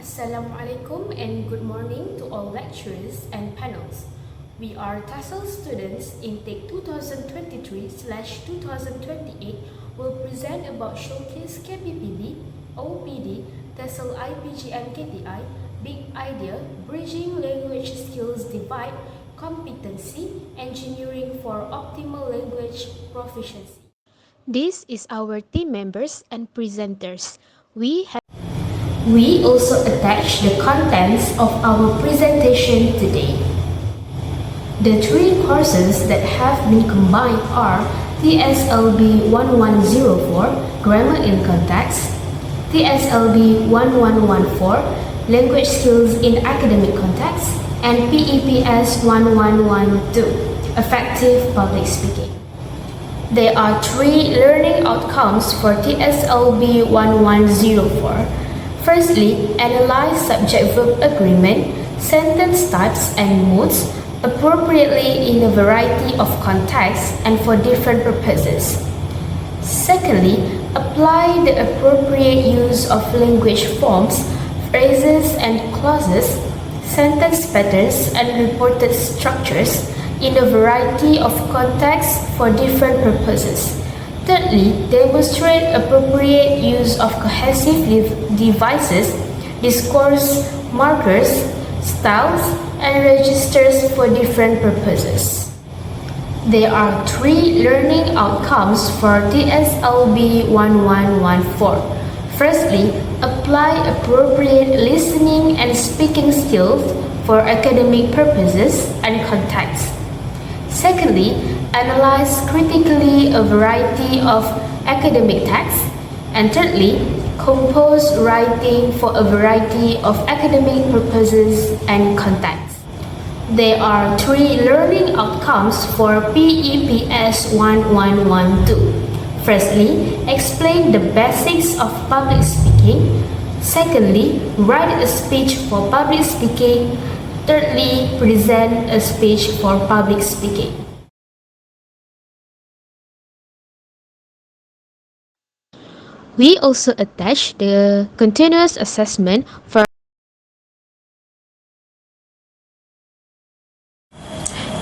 Assalamualaikum and good morning to all lecturers and panels. We are TESL students intake 2023/2028 will present about showcase KPPB, OPD, TESL IPGM KPI, Big Idea, Bridging Language Skills Divide, Competency, Engineering for Optimal Language Proficiency. This is our team members and presenters. We also attach the contents of our presentation today. The three courses that have been combined are TSLB 1104, Grammar in Context, TSLB 1114, Language Skills in Academic Context, and PEPS 1112, Effective Public Speaking. There are three learning outcomes for TSLB 1104. Firstly, analyze subject-verb agreement, sentence types and moods appropriately in a variety of contexts and for different purposes. Secondly, apply the appropriate use of language forms, phrases and clauses, sentence patterns and reported structures in a variety of contexts for different purposes. Thirdly, demonstrate appropriate use of cohesive devices, discourse markers, styles, and registers for different purposes. There are three learning outcomes for TSLB 1114. Firstly, apply appropriate listening and speaking skills for academic purposes and contexts. Secondly, analyze critically a variety of academic texts. And thirdly, compose writing for a variety of academic purposes and contexts. There are three learning outcomes for PEPS 1112. Firstly, explain the basics of public speaking. Secondly, write a speech for public speaking. Thirdly, present a speech for public speaking. We also attach the continuous assessment for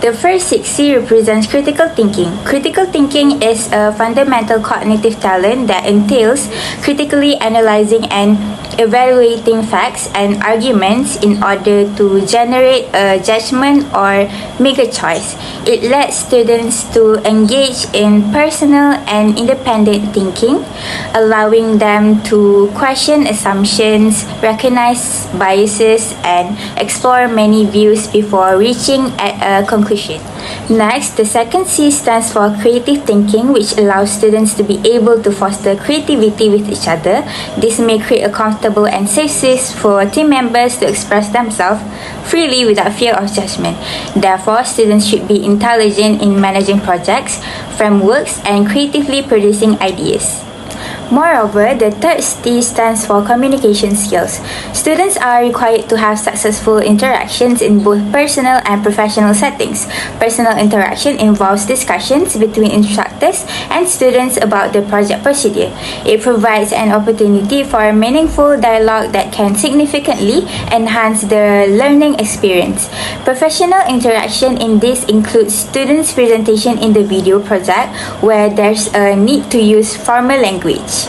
The first 6C represents critical thinking. Critical thinking is a fundamental cognitive talent that entails critically analyzing and evaluating facts and arguments in order to generate a judgment or make a choice. It lets students to engage in personal and independent thinking, allowing them to question assumptions, recognize biases, and explore many views before reaching at a conclusion. Next, the second C stands for creative thinking, which allows students to be able to foster creativity with each other. This may create a comfortable and safe space for team members to express themselves freely without fear of judgment. Therefore, students should be intelligent in managing projects, frameworks, and creatively producing ideas. Moreover, the third T stands for communication skills. Students are required to have successful interactions in both personal and professional settings. Personal interaction involves discussions between instructors and students about the project procedure. It provides an opportunity for meaningful dialogue that can significantly enhance the learning experience. Professional interaction in this includes students' presentation in the video project, where there's a need to use formal language.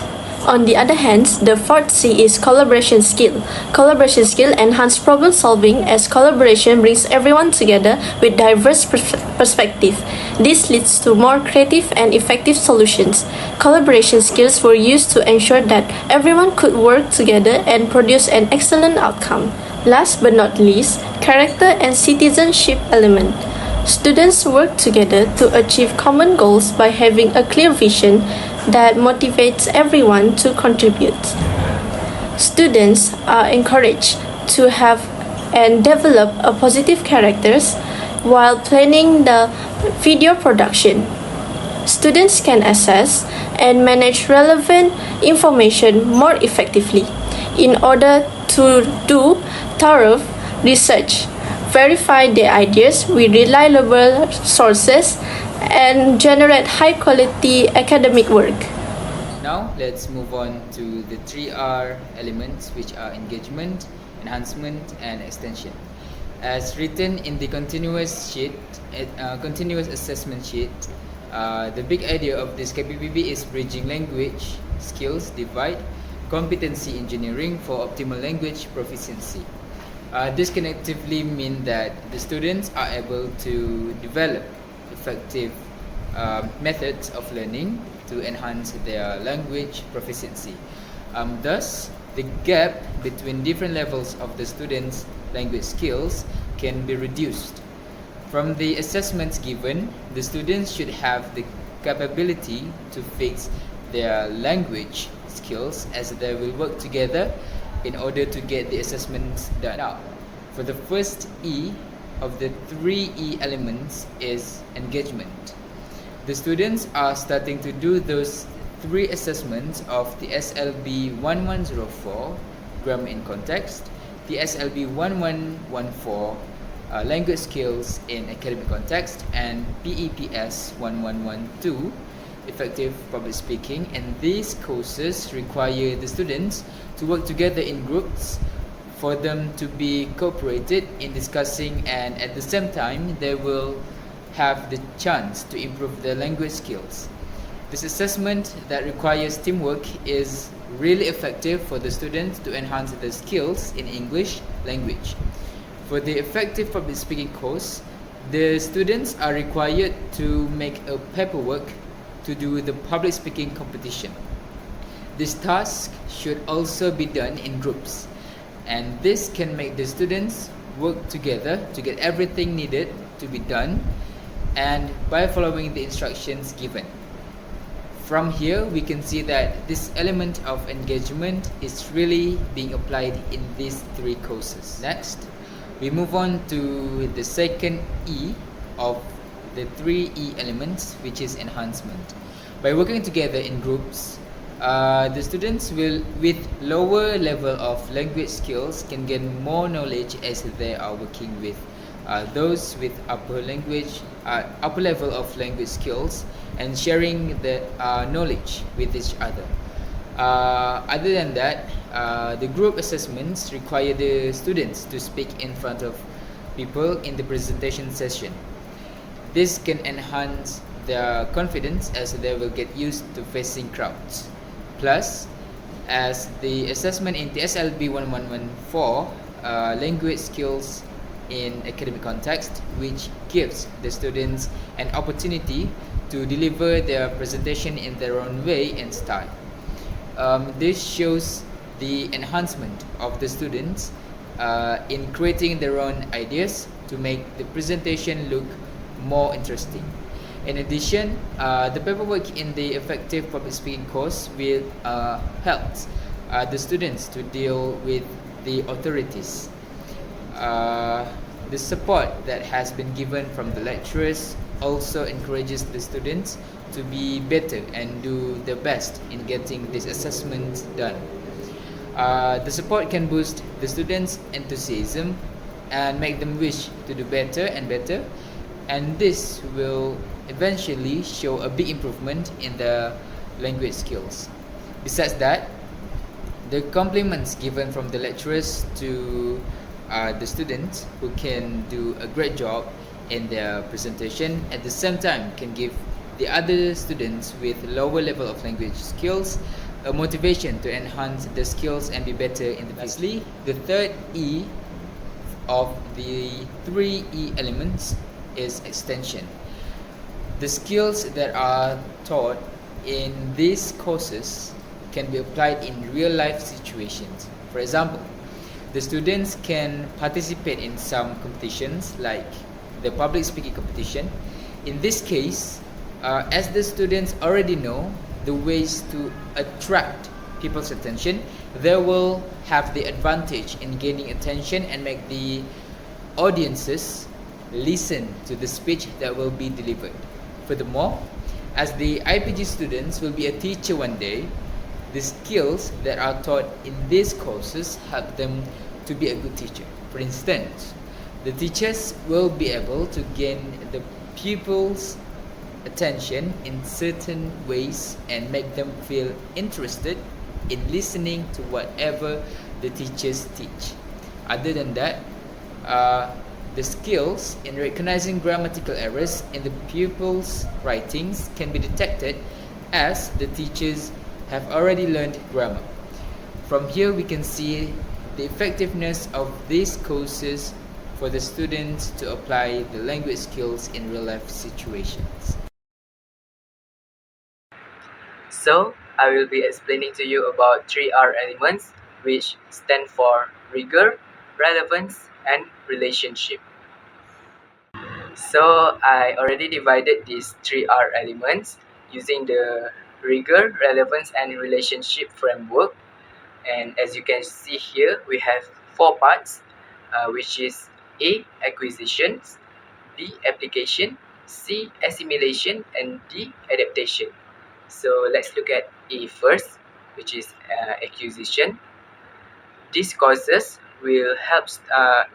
On the other hand, the fourth C is collaboration skill. Collaboration skill enhances problem solving as collaboration brings everyone together with diverse perspectives. This leads to more creative and effective solutions. Collaboration skills were used to ensure that everyone could work together and produce an excellent outcome. Last but not least, character and citizenship element. Students work together to achieve common goals by having a clear vision that motivates everyone to contribute. Students are encouraged to have and develop a positive characters while planning the video production. Students can assess and manage relevant information more effectively in order to do thorough research, verify their ideas with reliable sources, and generate high-quality academic work. Now now, let's move on to the 3R elements, which are engagement, enhancement, and extension. As written in the continuous assessment sheet, the big idea of this KPPB is bridging language skills divide, competency engineering for optimal language proficiency. This can actively mean that the students are able to develop effective methods of learning to enhance their language proficiency. Thus, the gap between different levels of the students' language skills can be reduced. From the assessments given, the students should have the capability to fix their language skills as they will work together in order to get the assessments done. Now, for the first E of the 3E elements is engagement. The students are starting to do those 3 assessments of the TESL 1104, Grammar in Context, the TESL 1114, Language Skills in Academic Context, and PEPS 1112, Effective Public Speaking. And these courses require the students to work together in groups for them to be cooperated in discussing, and at the same time they will have the chance to improve their language skills. This assessment that requires teamwork is really effective for the students to enhance their skills in English language. For the effective public speaking course, the students are required to make a paperwork to do the public speaking competition. This task should also be done in groups, and this can make the students work together to get everything needed to be done and by following the instructions given. From here, we can see that this element of engagement is really being applied in these 3 courses. Next, we move on to the second E of the 3E elements, which is enhancement. By working together in groups, the students will, with lower level of language skills, can gain more knowledge as they are working with those with upper level of language skills and sharing the knowledge with each other. Other than that, the group assessments require the students to speak in front of people in the presentation session. This can enhance their confidence as they will get used to facing crowds. Plus, as the assessment in TESL 1114, language skills in academic context, which gives the students an opportunity to deliver their presentation in their own way and style. This shows the enhancement of the students in creating their own ideas to make the presentation look more interesting. In addition, the paperwork in the effective public speaking course will help the students to deal with the authorities. The support that has been given from the lecturers also encourages the students to be better and do their best in getting this assessment done. The support can boost the students' enthusiasm and make them wish to do better and better, and this will eventually show a big improvement in their language skills. Besides that, the compliments given from the lecturers to the students who can do a great job in their presentation at the same time can give the other students with lower level of language skills a motivation to enhance their skills and be better in the future. Lastly, the third E of the 3E elements is extension. The skills that are taught in these courses can be applied in real life situations. For example, the students can participate in some competitions like the public speaking competition. In this case, as the students already know the ways to attract people's attention, they will have the advantage in gaining attention and make the audiences listen to the speech that will be delivered. Furthermore, as the IPG students will be a teacher one day, the skills that are taught in these courses help them to be a good teacher. For instance, the teachers will be able to gain the pupils' attention in certain ways and make them feel interested in listening to whatever the teachers teach. Other than that, the skills in recognizing grammatical errors in the pupils' writings can be detected as the teachers have already learned grammar. From here, we can see the effectiveness of these courses for the students to apply the language skills in real-life situations. So, I will be explaining to you about 3R elements, which stand for rigor, relevance, and relationship. So, I already divided these 3R elements using the rigor, relevance, and relationship framework. And as you can see here, we have four parts, which is A, acquisitions, B, application, C, assimilation, and D, adaptation. So let's look at A first, which is acquisition. These courses will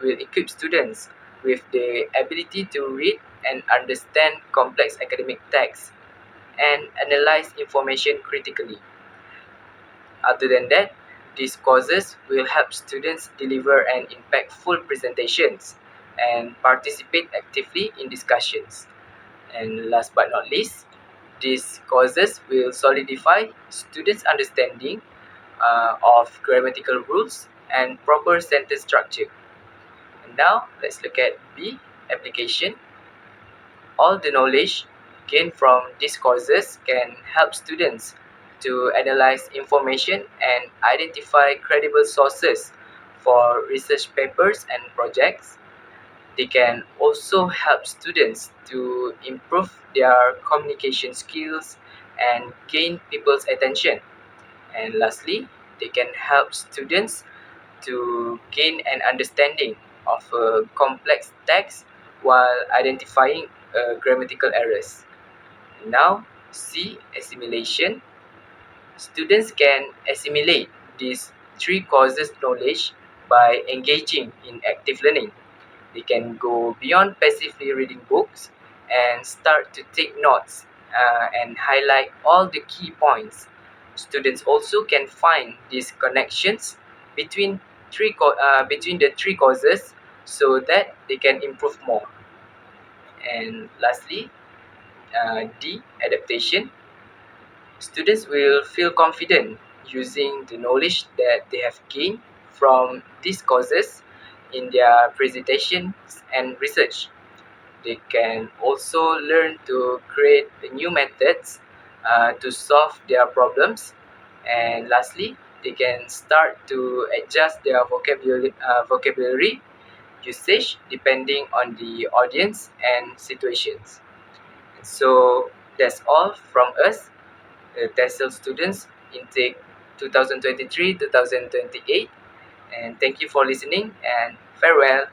equip students with the ability to read and understand complex academic texts and analyze information critically. Other than that, these courses will help students deliver an impactful presentations and participate actively in discussions. And last but not least, these courses will solidify students' understanding of grammatical rules and proper sentence structure. And now, let's look at B, application. All the knowledge gained from these courses can help students to analyze information and identify credible sources for research papers and projects. They can also help students to improve their communication skills and gain people's attention. And lastly, they can help students to gain an understanding of a complex text while identifying grammatical errors. Now, C, assimilation. Students can assimilate these three courses knowledge by engaging in active learning. They can go beyond passively reading books and start to take notes and highlight all the key points. Students also can find these connections between between the three courses so that they can improve more. And lastly, D, adaptation. Students will feel confident using the knowledge that they have gained from these courses in their presentations and research. They can also learn to create new methods to solve their problems. And lastly, they can start to adjust their vocabulary usage depending on the audience and situations. So that's all from us, TESL students intake 2023-2028. And thank you for listening and farewell.